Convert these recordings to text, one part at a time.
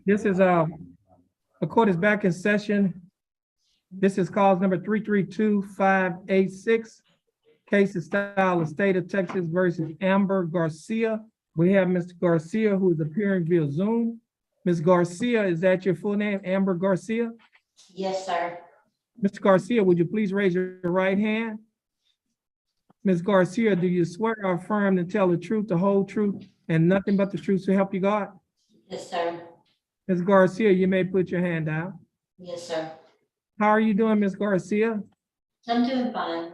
This is the court is back in session. This is cause number 332-586. Case is style of State of Texas versus Amber Garcia. We have Mr. Garcia who is appearing via Zoom. Ms. Garcia, is that your full name, Amber Garcia? Yes, sir. Mr. Garcia, would you please raise your right hand? Ms. Garcia, do you swear or affirm to tell the truth, the whole truth, and nothing but the truth to help you God? Yes, sir. Ms. Garcia, you may put your hand down. Yes, sir. How are you doing, Ms. Garcia? I'm doing fine.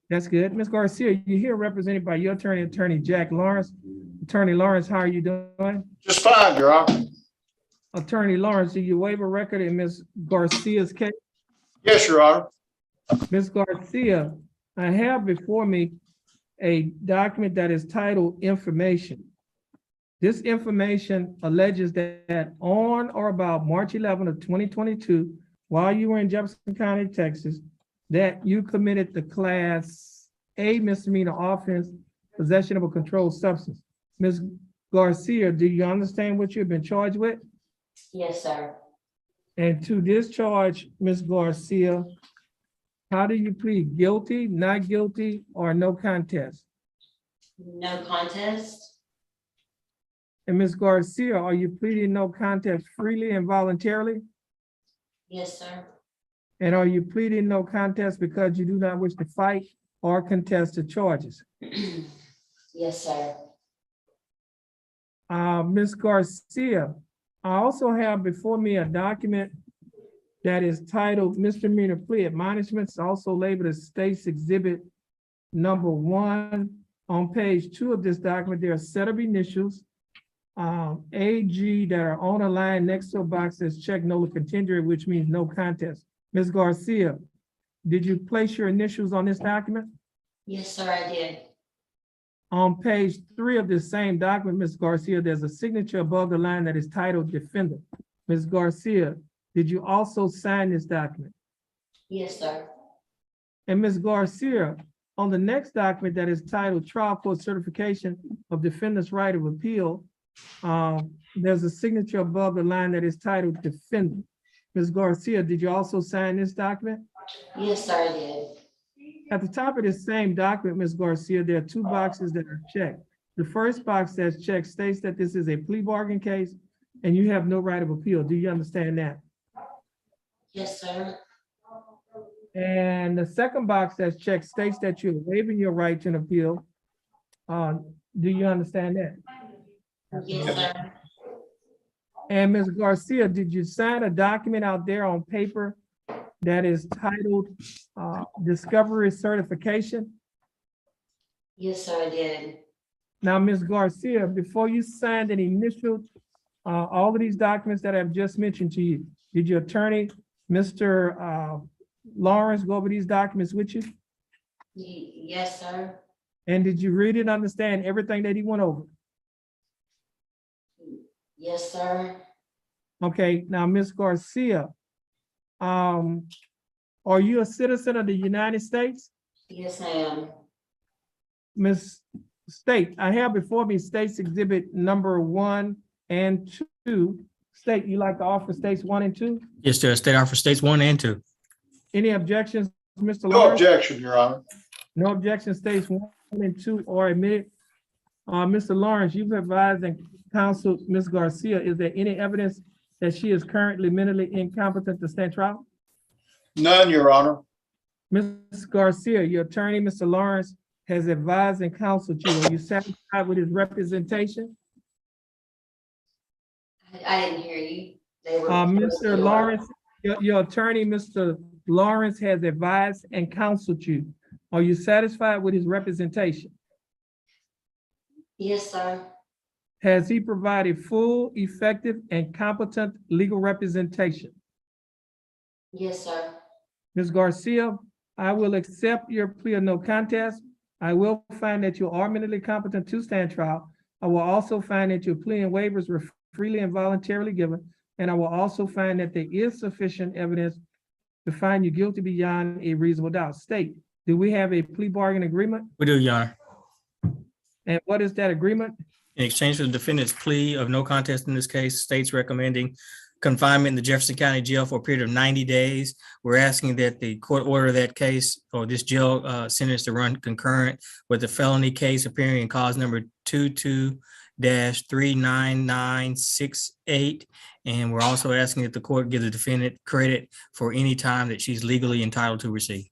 That's good. Ms. Garcia, you're here represented by your attorney, Attorney Jack Lawrence. Attorney Lawrence, how are you doing? Just fine, Your Honor. Attorney Lawrence, do you waive a record in Ms. Garcia's case? Yes, Your Honor. Ms. Garcia, I have before me a document that is titled Information. This information alleges that on or about March 11 of 2022, while you were in Jefferson County, Texas, that you committed the Class A misdemeanor offense, possession of a controlled substance. Ms. Garcia, do you understand what you've been charged with? Yes, sir. And to this charge, Ms. Garcia, how do you plead? Guilty, not guilty, or no contest? No contest? And Ms. Garcia, are you pleading no contest freely and voluntarily? Yes, sir. And are you pleading no contest because you do not wish to fight or contest the charges? Yes, sir. Ms. Garcia, I also have before me a document that is titled Misdemeanor Plea Admonishments, also labeled as State's Exhibit number 1. On page 2 of this document, there are a set of initials, AG, that are on a line next to a box that's checked nola contendere, which means no contest. Ms. Garcia, did you place your initials on this document? Yes, sir, I did. On page 3 of this same document, Ms. Garcia, there's a signature above the line that is titled Defendant. Ms. Garcia, did you also sign this document? Yes, sir. And Ms. Garcia, on the next document that is titled Trial Court Certification of Defendant's Right of Appeal, there's a signature above the line that is titled Defendant. Ms. Garcia, did you also sign this document? Yes, sir, I did. At the top of this same document, Ms. Garcia, there are 2 boxes that are checked. The first box that's checked states that this is a plea bargain case and you have no right of appeal. Do you understand that? Yes, sir. And the second box that's checked states that you're waiving your right to an appeal. Do you understand that? Yes, sir. And Ms. Garcia, did you sign a document out there on paper that is titled Discovery Certification? Yes, sir, I did. Now, Ms. Garcia, before you signed an initial, all of these documents that I've just mentioned to you, did your attorney, Mr. Lawrence, go over these documents with you? Yes, sir. And did you read and understand everything that he went over? Yes, sir. Okay, now, Ms. Garcia, are you a citizen of the United States? Yes, I am. Ms. State, I have before me State's Exhibit number 1 and 2. State, you like to offer States 1 and 2? Yes, sir. State offer states 1 and 2. Any objections, Mr. No Lawrence? objection, Your Honor. No objection, States 1 and 2 are admitted. Mr. Lawrence, you've advised and counseled Ms. Garcia. Is there any evidence that she is currently mentally incompetent to stand trial? None, Your Honor. Ms. Garcia, your attorney, Mr. Lawrence, has advised and counseled you. Are you satisfied with his representation? I didn't hear you. They were. Mr. Lawrence, your attorney, Mr. Lawrence, has advised and counseled you. Are you satisfied with his representation? Yes, sir. Has he provided full, effective, and competent legal representation? Yes, sir. Ms. Garcia, I will accept your plea of no contest. I will find that you are mentally competent to stand trial. I will also find that your plea and waivers were freely and voluntarily given. And I will also find that there is sufficient evidence to find you guilty beyond a reasonable doubt. State, do we have a plea bargain agreement? We do, Your Honor. And what is that agreement? In exchange for the defendant's plea of no contest in this case, state's recommending confinement in the Jefferson County Jail for a period of 90 days. We're asking that the court order that case or this jail sentence to run concurrent with the felony case appearing in cause number 22-39968. And we're also asking that the court give the defendant credit for any time that she's legally entitled to receive.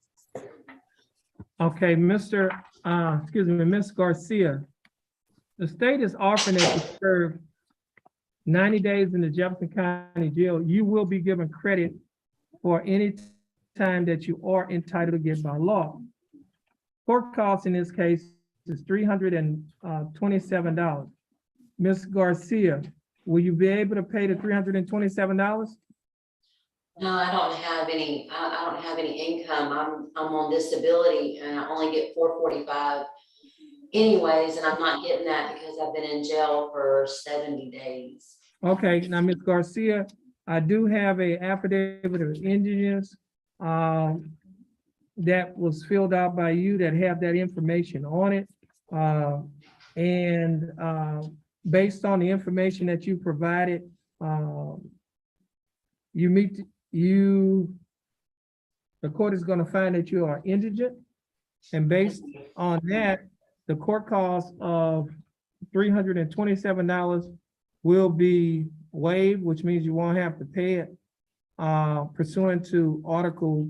Okay, Ms. Garcia, the state is offering that you serve 90 days in the Jefferson County Jail. You will be given credit for any time that you are entitled to get by law. Court costs in this case is $327. Ms. Garcia, will you be able to pay the $327? No, I don't have any, I don't have any income. I'm on disability and I only get $445 anyways, and I'm not getting that because I've been in jail for 70 days. Okay, now, Ms. Garcia, I do have a affidavit of indigence that was filled out by you that have that information on it. Based on the information that you provided, the court is going to find that you are indigent, and based on that, the court cost of $327 will be waived, which means you won't have to pay it pursuant to Article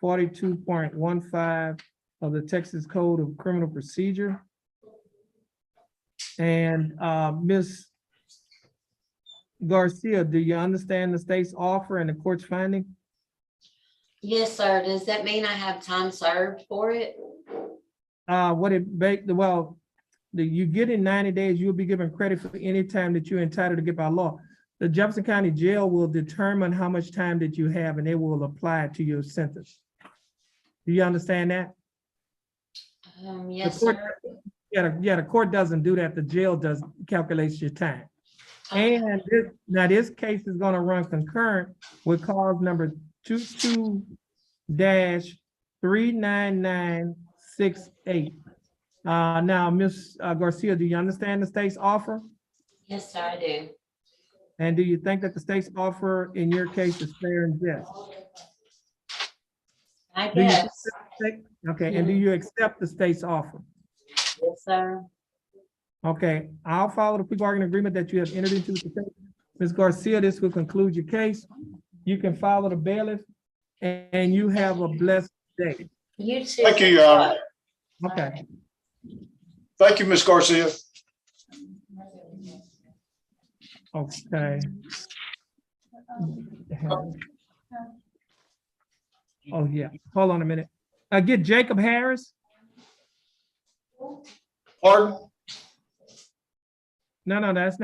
42.15 of the Texas Code of Criminal Procedure. And Ms. Garcia, do you understand the state's offer and the court's finding? Yes, sir. Does that mean I have time served for it? You get in 90 days, you'll be given credit for any time that you're entitled to get by law. The Jefferson County Jail will determine how much time that you have, and they will apply it to your sentence. Do you understand that? Yes, The court- sir. Yeah, the court doesn't do that. The jail does calculates your time. And this case is going to run concurrent with cause number 22-39968. Now, Ms. Garcia, do you understand the state's offer? Yes, sir, I do. And do you think that the state's offer in your case is fair and just? I Do you- guess. Okay, and do you accept the state's offer? Yes, sir. Okay, I'll follow the plea bargaining agreement that you have entered into with the state. Ms. Garcia, this will conclude your case. You can follow the bailiff, and you have a blessed day. You too. Thank you, Your Honor. Okay. Thank you, Ms. Garcia. Okay. Oh, yeah, hold on a minute. Get Jacob Harris. Pardon? No, that's not.